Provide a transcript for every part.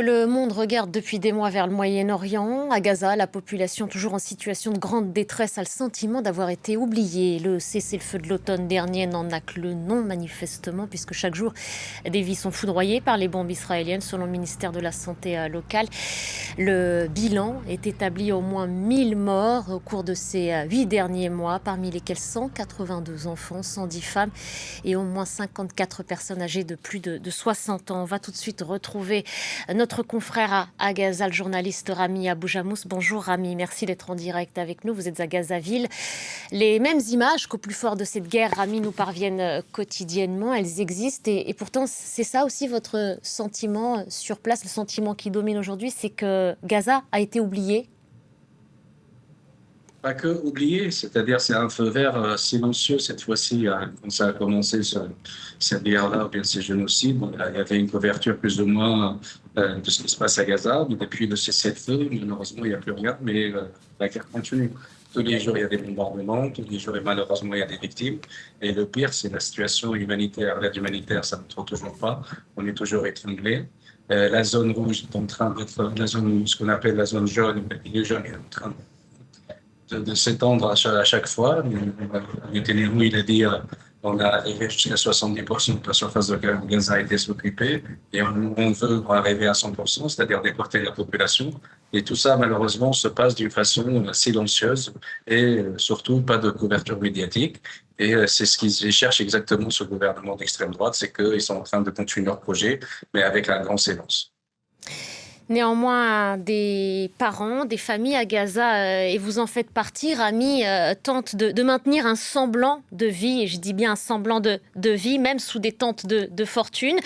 Le monde regarde depuis des mois vers le Moyen-Orient. À Gaza, la population, toujours en situation de grande détresse, a le sentiment d'avoir été oubliée. Le cessez-le-feu de l'automne dernier n'en a que le nom, manifestement, puisque chaque jour, des vies sont foudroyées par les bombes israéliennes, selon le ministère de la Santé local. Le bilan est établi au moins 1000 morts au cours de ces 8 derniers mois, parmi lesquels 182 enfants, 110 femmes et au moins 54 personnes âgées de plus de 60 ans. On va tout de suite retrouver notre confrère à Gaza, le journaliste Rami Aboujamous. Bonjour Rami, merci d'être en direct avec nous. Vous êtes à Gazaville. Les mêmes images qu'au plus fort de cette guerre, Rami, nous parviennent quotidiennement. Elles existent et pourtant c'est ça aussi votre sentiment sur place, le sentiment qui domine aujourd'hui, c'est que Gaza a été oublié. Pas que oublié, c'est-à-dire c'est un feu vert silencieux cette fois-ci, quand ça a commencé cette guerre-là, ou bien ces génocides. Il y avait une couverture plus ou moins de ce qui se passe à Gaza, mais depuis le cessez-le-feu, malheureusement il n'y a plus rien, mais la guerre continue. Tous les jours il y a des bombardements, tous les jours et malheureusement il y a des victimes. Et le pire c'est la situation humanitaire. L'aide humanitaire ça ne trouve toujours pas, on est toujours étranglé. La zone rouge est en train d'être, la zone, ce qu'on appelle la zone jaune, les jeunes est en train de s'étendre à chaque fois. Netanyahu, il a dit on a arrivé jusqu'à 70% de la surface de Gaza a été occupée et on veut arriver à 100%, c'est-à-dire déporter la population. Et tout ça, malheureusement, se passe d'une façon silencieuse et surtout pas de couverture médiatique. Et c'est ce qu'ils cherchent exactement ce gouvernement d'extrême droite, c'est qu'ils sont en train de continuer leur projet, mais avec un grand silence. Néanmoins, des parents, des familles à Gaza, et vous en faites partie, Rami, tentent de maintenir un semblant de vie, et je dis bien un semblant de vie, même sous des tentes de fortune.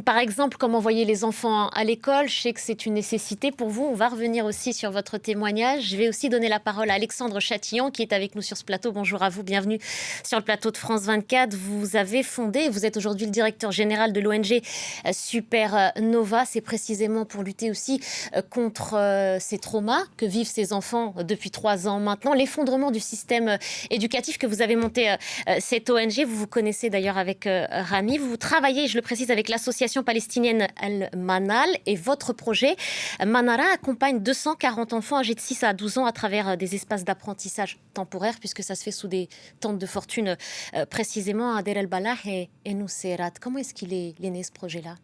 Par exemple, comme envoyer les enfants à l'école, je sais que c'est une nécessité pour vous. On va revenir aussi sur votre témoignage. Je vais aussi donner la parole à Alexandre Chatillon, qui est avec nous sur ce plateau. Bonjour à vous, bienvenue sur le plateau de France 24. Vous avez fondé, vous êtes aujourd'hui le directeur général de l'ONG Supernova. C'est précisément pour lutter aussi contre ces traumas que vivent ces enfants depuis 3 ans maintenant. L'effondrement du système éducatif que vous avez monté, cette ONG, vous vous connaissez d'ailleurs avec Rami. Vous travaillez, je le précise, avec l'association palestinienne Al-Manal et votre projet Manara accompagne 240 enfants âgés de 6 à 12 ans à travers des espaces d'apprentissage temporaires, puisque ça se fait sous des tentes de fortune, précisément à Deir el-Balah et Nuseirat. Comment est-ce qu'il est né ce projet-là ?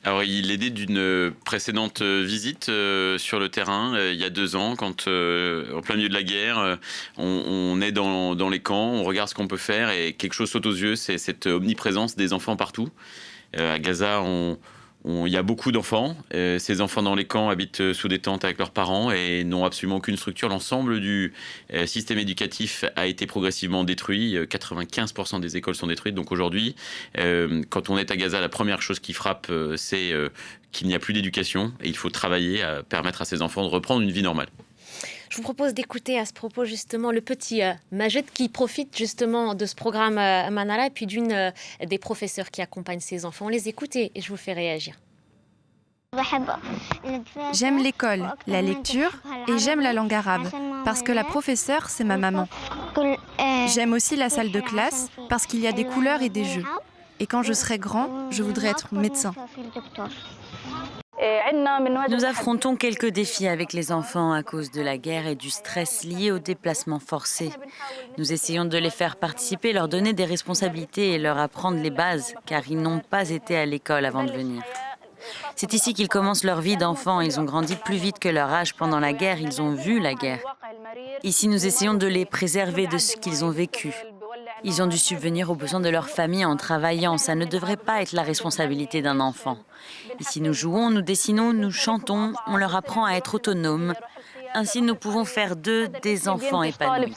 Alors, il est né d'une précédente visite sur le terrain il y a 2 ans, quand en plein milieu de la guerre, on est dans les camps, on regarde ce qu'on peut faire et quelque chose saute aux yeux, c'est cette omniprésence des enfants partout. À Gaza, il y a beaucoup d'enfants. Ces enfants dans les camps habitent sous des tentes avec leurs parents et n'ont absolument aucune structure. L'ensemble du système éducatif a été progressivement détruit. 95% des écoles sont détruites. Donc aujourd'hui, quand on est à Gaza, la première chose qui frappe, c'est qu'il n'y a plus d'éducation et il faut travailler à permettre à ces enfants de reprendre une vie normale. Je vous propose d'écouter à ce propos justement le petit Majed qui profite justement de ce programme Manara et puis d'une des professeurs qui accompagnent ces enfants. On les écoute et je vous fais réagir. J'aime l'école, la lecture et j'aime la langue arabe parce que la professeure, c'est ma maman. J'aime aussi la salle de classe parce qu'il y a des couleurs et des jeux. Et quand je serai grand, je voudrais être médecin. Nous affrontons quelques défis avec les enfants à cause de la guerre et du stress lié aux déplacements forcés. Nous essayons de les faire participer, leur donner des responsabilités et leur apprendre les bases, car ils n'ont pas été à l'école avant de venir. C'est ici qu'ils commencent leur vie d'enfants. Ils ont grandi plus vite que leur âge pendant la guerre. Ils ont vu la guerre. Ici, nous essayons de les préserver de ce qu'ils ont vécu. Ils ont dû subvenir aux besoins de leur famille en travaillant. Ça ne devrait pas être la responsabilité d'un enfant. Ici, nous jouons, nous dessinons, nous chantons. On leur apprend à être autonomes. Ainsi, nous pouvons faire d'eux des enfants épanouis.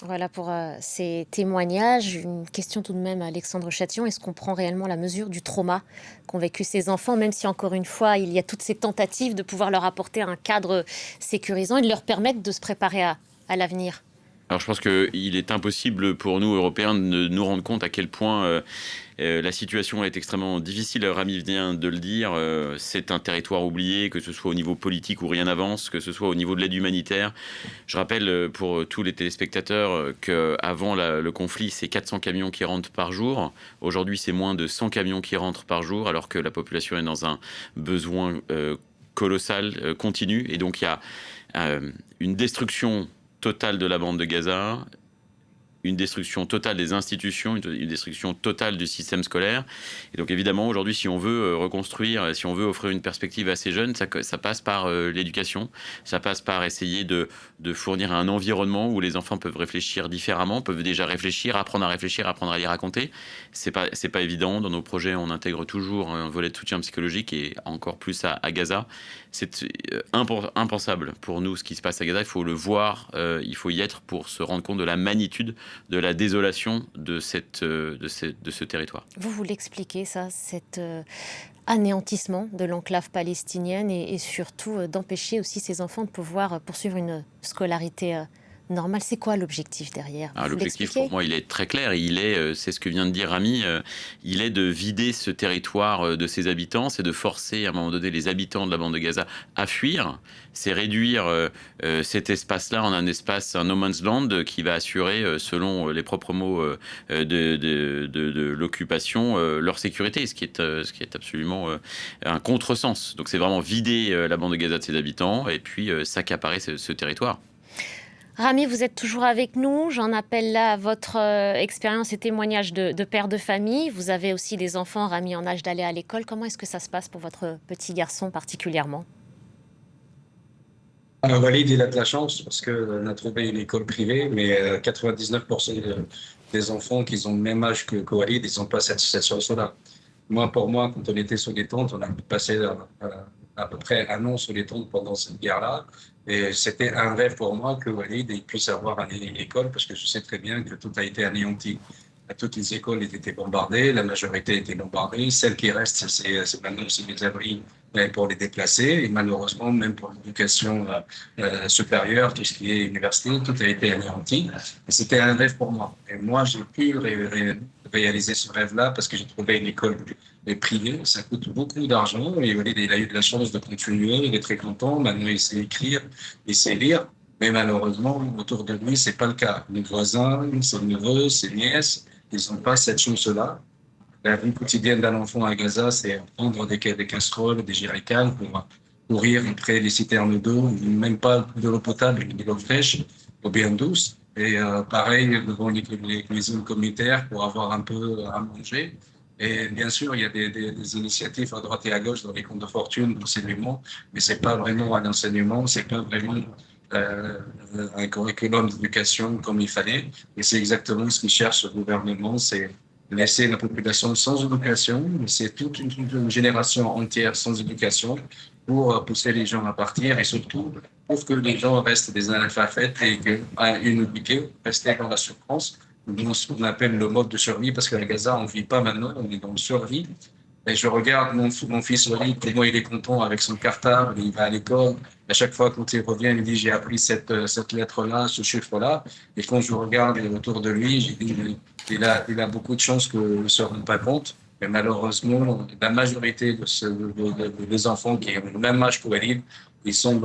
Voilà pour ces témoignages. Une question tout de même à Alexandre Chatillon. Est-ce qu'on prend réellement la mesure du trauma qu'ont vécu ces enfants, même si encore une fois, il y a toutes ces tentatives de pouvoir leur apporter un cadre sécurisant et de leur permettre de se préparer à l'avenir ? Alors je pense qu'il est impossible pour nous, Européens, de nous rendre compte à quel point la situation est extrêmement difficile. Rami vient de le dire, c'est un territoire oublié, que ce soit au niveau politique où rien n'avance, que ce soit au niveau de l'aide humanitaire. Je rappelle pour tous les téléspectateurs qu'avant le conflit, c'est 400 camions qui rentrent par jour. Aujourd'hui, c'est moins de 100 camions qui rentrent par jour, alors que la population est dans un besoin colossal, continu. Et donc il y a une destruction totale de la bande de Gaza, une destruction totale des institutions, une destruction totale du système scolaire. Et donc évidemment, aujourd'hui, si on veut reconstruire, si on veut offrir une perspective à ces jeunes, ça passe par l'éducation, ça passe par essayer de fournir un environnement où les enfants peuvent réfléchir différemment, peuvent déjà réfléchir, apprendre à y raconter. C'est pas évident. Dans nos projets, on intègre toujours un volet de soutien psychologique et encore plus à Gaza. C'est impensable pour nous ce qui se passe à Gaza. Il faut le voir, il faut y être pour se rendre compte de la magnitude de la désolation de ce territoire. Vous l'expliquez, ça, cet anéantissement de l'enclave palestinienne et surtout d'empêcher aussi ces enfants de pouvoir poursuivre une scolarité normale. C'est quoi l'objectif derrière? L'objectif, pour moi, il est très clair. C'est ce que vient de dire Rami, il est de vider ce territoire de ses habitants, c'est de forcer à un moment donné les habitants de la bande de Gaza à fuir, c'est réduire cet espace-là en un no man's land qui va assurer, selon les propres mots de l'occupation, leur sécurité, ce qui est absolument un contresens. Donc c'est vraiment vider la bande de Gaza de ses habitants et puis s'accaparer ce territoire. Rami, vous êtes toujours avec nous. J'en appelle là à votre expérience et témoignage de père de famille. Vous avez aussi des enfants, Rami, en âge d'aller à l'école. Comment est-ce que ça se passe pour votre petit garçon particulièrement? Walid, il a de la chance parce qu'on a trouvé une école privée, mais 99% des enfants qui ont le même âge que Walid, ils n'ont pas cette chance-là. Pour moi, quand on était sous les tentes, on a passé à peu près un an sous les tentes pendant cette guerre-là. Et c'était un rêve pour moi que Walid puisse avoir une école, parce que je sais très bien que tout a été anéanti. Toutes les écoles étaient bombardées, la majorité était bombardée. Celles qui restent, c'est maintenant des abris pour les déplacés. Et malheureusement, même pour l'éducation supérieure, tout ce qui est université, tout a été anéanti. Et c'était un rêve pour moi. Et moi, j'ai pu réaliser ce rêve-là parce que j'ai trouvé une école privée. Ça coûte beaucoup d'argent. Et Walid, il a eu de la chance de continuer. Il est très content. Maintenant, il sait écrire, il sait lire. Mais malheureusement, autour de lui, c'est pas le cas. Les voisins, ses neveux, ses nièces, ils n'ont pas cette chance-là. La vie quotidienne d'un enfant à Gaza, c'est prendre des casseroles, des jerrycans pour courir après les citernes d'eau, même pas de l'eau potable, mais de l'eau fraîche, ou bien douce. Et pareil devant les cuisines communautaires pour avoir un peu à manger. Et bien sûr, il y a des initiatives à droite et à gauche dans les comptes de fortune d'enseignement, mais c'est pas vraiment un enseignement, c'est pas vraiment un curriculum d'éducation comme il fallait. Et c'est exactement ce qu'il cherche le gouvernement, c'est laisser la population sans éducation, c'est toute une génération entière sans éducation pour pousser les gens à partir et surtout pour que les gens restent des analphabètes et qu'inéduqués, rester dans la souffrance, dans ce qu'on appelle le mode de survie, parce qu'à Gaza, on ne vit pas maintenant, on est dans le survie. Et je regarde mon fils Walid, comment il est content avec son cartable, il va à l'école. À chaque fois, quand il revient, il me dit j'ai appris cette lettre-là, ce chiffre-là. Et quand je regarde autour de lui, j'ai dit il a beaucoup de chance qu'il ne se rende pas compte. Mais malheureusement, la majorité des enfants qui ont le même âge que Walid, ils sont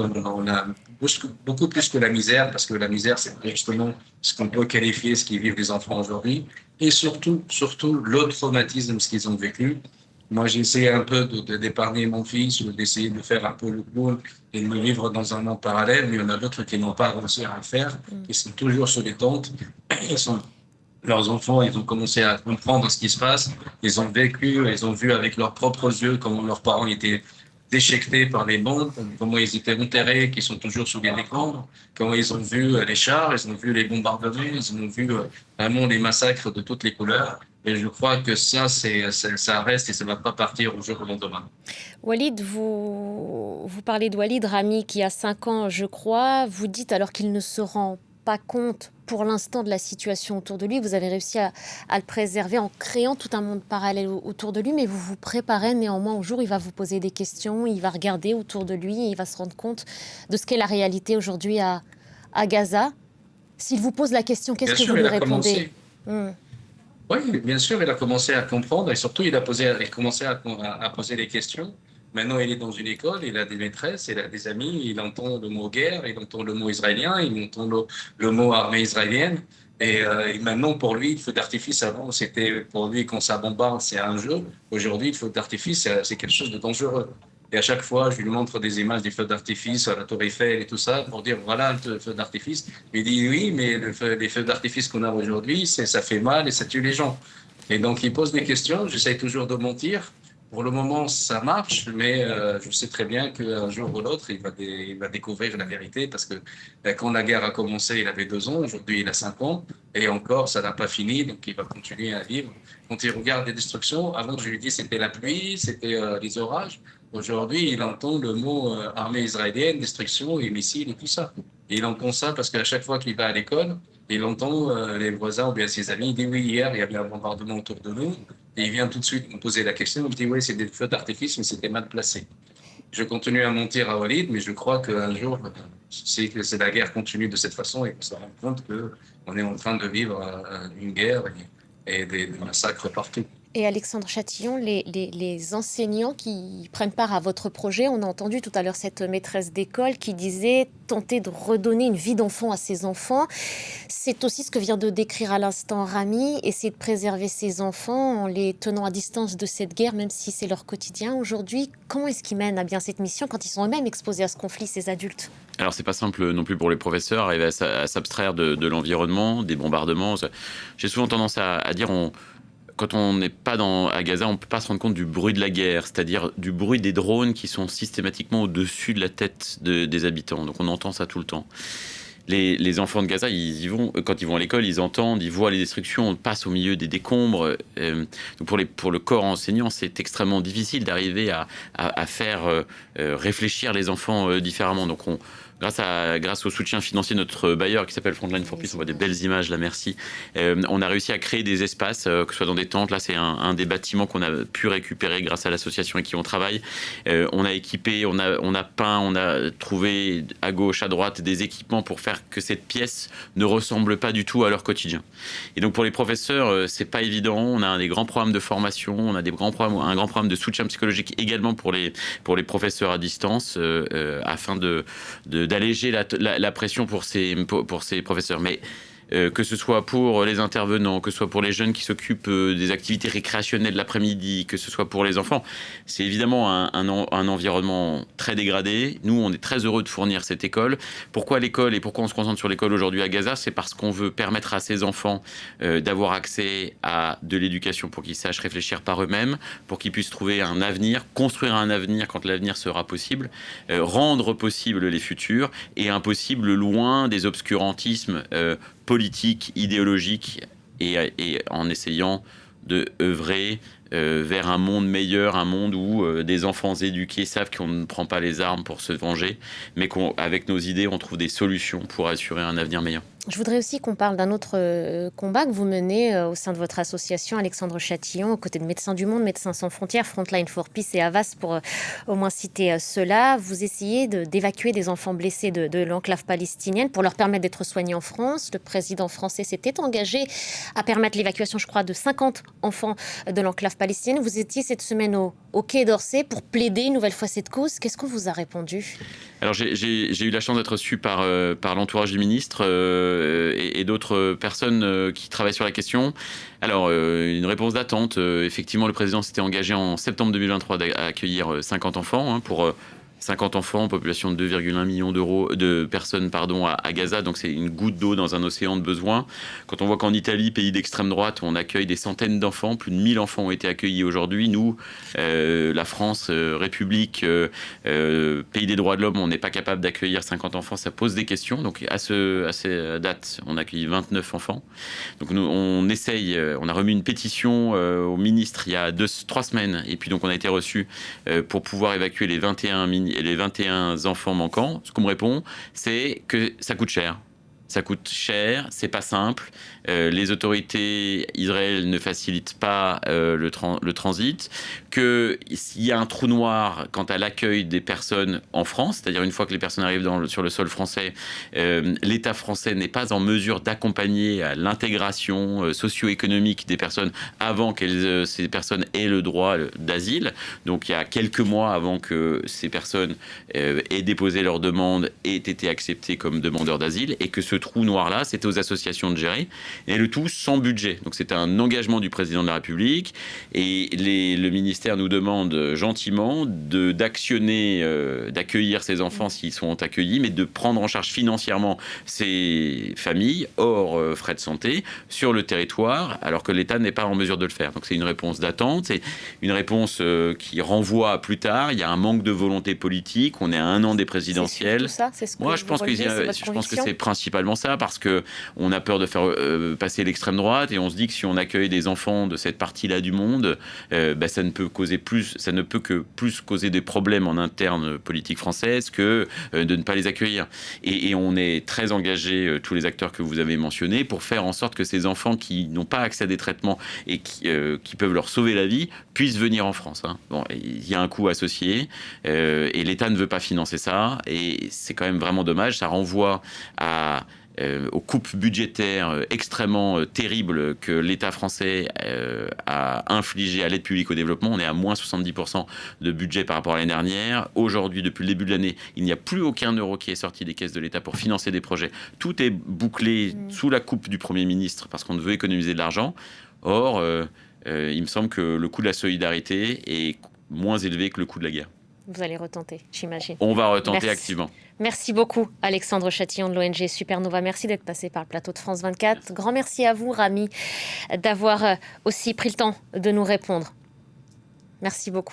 beaucoup plus que la misère, parce que la misère, c'est justement ce qu'on peut qualifier ce qu'ils vivent les enfants aujourd'hui. Et surtout, le traumatisme, ce qu'ils ont vécu. Moi, j'ai essayé un peu d'épargner mon fils, d'essayer de faire un peu le clown et de me vivre dans un monde parallèle, mais il y en a d'autres qui n'ont pas réussi à le faire, qui sont toujours sur les tentes. Leurs enfants, ils ont commencé à comprendre ce qui se passe, ils ont vécu, ils ont vu avec leurs propres yeux comment leurs parents étaient déchiquetés par les bombes, comment ils étaient enterrés, qui sont toujours sous les décombres, comment ils ont vu les chars, ils ont vu les bombardements, ils ont vu vraiment les massacres de toutes les couleurs. Et je crois que ça reste et ça ne va pas partir au jour au lendemain. Walid, vous parlez de Walid, Rami, qui a 5 ans, je crois. Vous dites alors qu'il ne se rend pas compte pour l'instant de la situation autour de lui. Vous avez réussi à le préserver en créant tout un monde parallèle autour de lui, mais vous vous préparez néanmoins au jour où il va vous poser des questions, il va regarder autour de lui et il va se rendre compte de ce qu'est la réalité aujourd'hui à Gaza. S'il vous pose la question, qu'est-ce Bien que sûr, vous lui il a répondez? commencé. Oui, bien sûr, il a commencé à comprendre et surtout, il a commencé à poser des questions. Maintenant, il est dans une école, il a des maîtresses, il a des amis, il entend le mot guerre, il entend le mot israélien, il entend le mot armée israélienne. Et maintenant, pour lui, le feu d'artifice, avant, c'était pour lui, quand ça bombarde, c'est un jeu. Aujourd'hui, le feu d'artifice, c'est quelque chose de dangereux. Et à chaque fois, je lui montre des images des feux d'artifice à la Tour Eiffel et tout ça pour dire voilà le feu d'artifice. Il dit oui, mais les feux d'artifice qu'on a aujourd'hui, ça fait mal et ça tue les gens. Et donc, il pose des questions. J'essaye toujours de mentir. Pour le moment, ça marche, mais je sais très bien qu'un jour ou l'autre, il va découvrir la vérité parce que quand la guerre a commencé, il avait 2 ans. Aujourd'hui, il a 5 ans. Et encore, ça n'a pas fini. Donc, il va continuer à vivre. Quand il regarde les destructions, avant, je lui dis c'était la pluie, c'était les orages. Aujourd'hui, il entend le mot armée israélienne, destruction et missiles et tout ça. Et il entend ça parce qu'à chaque fois qu'il va à l'école, il entend les voisins ou bien ses amis. Il dit oui, hier, il y avait un bombardement autour de nous. Et il vient tout de suite me poser la question. Il me dit oui, c'est des feux d'artifice, mais c'était mal placé. Je continue à mentir à Walid, mais je crois qu'un jour, c'est la guerre continue de cette façon et qu'on se rend compte qu'on est en train de vivre une guerre et des massacres partout. Et Alexandre Châtillon, les enseignants qui prennent part à votre projet, on a entendu tout à l'heure cette maîtresse d'école qui disait tenter de redonner une vie d'enfant à ses enfants. C'est aussi ce que vient de décrire à l'instant Rami, essayer de préserver ses enfants en les tenant à distance de cette guerre, même si c'est leur quotidien aujourd'hui. Comment est-ce qu'ils mènent à bien cette mission quand ils sont eux-mêmes exposés à ce conflit, ces adultes? Alors, c'est pas simple non plus pour les professeurs, arriver à s'abstraire de l'environnement, des bombardements. J'ai souvent tendance à dire, quand on n'est pas à Gaza, on ne peut pas se rendre compte du bruit de la guerre, c'est-à-dire du bruit des drones qui sont systématiquement au-dessus de la tête des habitants. Donc on entend ça tout le temps. Les enfants de Gaza, quand ils vont à l'école, ils entendent, ils voient les destructions, on passe au milieu des décombres. Donc pour le corps enseignant, c'est extrêmement difficile d'arriver à faire réfléchir les enfants différemment. Donc grâce au soutien financier de notre bailleur qui s'appelle Frontline for Peace, on voit des belles images là, merci. On a réussi à créer des espaces, que ce soit dans des tentes. Là, c'est un des bâtiments qu'on a pu récupérer grâce à l'association avec qui on travaille. On a équipé, on a peint, on a trouvé à gauche, à droite des équipements pour faire que cette pièce ne ressemble pas du tout à leur quotidien. Et donc pour les professeurs, c'est pas évident. On a des grands programmes de formation, on a un grand programme de soutien psychologique également pour les professeurs à distance, afin d'alléger la pression pour ces professeurs. Mais que ce soit pour les intervenants, que ce soit pour les jeunes qui s'occupent des activités récréationnelles l'après-midi, que ce soit pour les enfants, c'est évidemment un environnement très dégradé. Nous, on est très heureux de fournir cette école. Pourquoi l'école et pourquoi on se concentre sur l'école aujourd'hui à Gaza? C'est parce qu'on veut permettre à ces enfants d'avoir accès à de l'éducation pour qu'ils sachent réfléchir par eux-mêmes, pour qu'ils puissent trouver un avenir, construire un avenir quand l'avenir sera possible, rendre possible les futurs et impossible loin des obscurantismes politique, idéologique, et en essayant de œuvrer vers un monde meilleur, un monde où des enfants éduqués savent qu'on ne prend pas les armes pour se venger, mais qu'avec nos idées, on trouve des solutions pour assurer un avenir meilleur. Je voudrais aussi qu'on parle d'un autre combat que vous menez au sein de votre association, Alexandre Châtillon, aux côtés de Médecins du Monde, Médecins sans frontières, Frontline for Peace et Havas, pour au moins citer cela. Vous essayez d'évacuer des enfants blessés de l'enclave palestinienne pour leur permettre d'être soignés en France. Le président français s'était engagé à permettre l'évacuation, je crois, de 50 enfants de l'enclave palestinienne. Vous étiez cette semaine au Quai d'Orsay pour plaider une nouvelle fois cette cause. Qu'est-ce qu'on vous a répondu? Alors j'ai eu la chance d'être reçu par l'entourage du ministre et d'autres personnes qui travaillent sur la question. Alors, une réponse d'attente. Effectivement, le président s'était engagé en septembre 2023 à accueillir 50 enfants, pour 50 enfants, population de 2,1 millions de personnes à Gaza, donc c'est une goutte d'eau dans un océan de besoins. Quand on voit qu'en Italie, pays d'extrême droite, on accueille des centaines d'enfants, plus de 1000 enfants ont été accueillis aujourd'hui. Nous, la France, République, pays des droits de l'homme, on n'est pas capable d'accueillir 50 enfants, ça pose des questions. Donc à ces dates, on a accueilli 29 enfants. Donc nous, on a remis une pétition au ministre il y a 3 semaines, et puis donc on a été reçu pour pouvoir évacuer les 21 enfants manquants. Ce qu'on me répond, c'est que ça coûte cher. Ça coûte cher, c'est pas simple. Les autorités israéliennes ne facilitent pas le transit. S'il y a un trou noir quant à l'accueil des personnes en France, c'est-à-dire une fois que les personnes arrivent sur le sol français, l'État français n'est pas en mesure d'accompagner à l'intégration socio-économique des personnes avant que ces personnes aient le droit d'asile. Donc il y a quelques mois avant que ces personnes aient déposé leur demande, aient été acceptées comme demandeurs d'asile, et que ce trou noir-là, c'était aux associations de gérer, et le tout sans budget. Donc c'était un engagement du président de la République, et le ministère nous demande gentiment d'actionner, d'accueillir ces enfants s'ils sont accueillis, mais de prendre en charge financièrement ces familles, hors frais de santé, sur le territoire, alors que l'État n'est pas en mesure de le faire. Donc c'est une réponse d'attente, c'est une réponse qui renvoie à plus tard. Il y a un manque de volonté politique, on est à 1 an des présidentielles. C'est ça, c'est ce que Moi, je pense que c'est principalement ça, parce qu'on a peur de faire passer l'extrême droite, et on se dit que si on accueille des enfants de cette partie-là du monde, ça ne peut que plus causer des problèmes en interne politique française que de ne pas les accueillir. Et on est très engagés, tous les acteurs que vous avez mentionnés, pour faire en sorte que ces enfants qui n'ont pas accès à des traitements et qui peuvent leur sauver la vie puissent venir en France. Bon, il y a un coût associé, et l'État ne veut pas financer ça, et c'est quand même vraiment dommage. Ça renvoie aux coupes budgétaires extrêmement terribles que l'État français a infligées à l'aide publique au développement. On est à moins 70% de budget par rapport à l'année dernière. Aujourd'hui, depuis le début de l'année, il n'y a plus aucun euro qui est sorti des caisses de l'État pour financer des projets. Tout est bouclé sous la coupe du Premier ministre parce qu'on veut économiser de l'argent. Or, il me semble que le coût de la solidarité est moins élevé que le coût de la guerre. Vous allez retenter, j'imagine. On va retenter activement. Merci beaucoup, Alexandre Châtillon de l'ONG Supernova. Merci d'être passé par le plateau de France 24. Merci. Grand merci à vous, Rami, d'avoir aussi pris le temps de nous répondre. Merci beaucoup.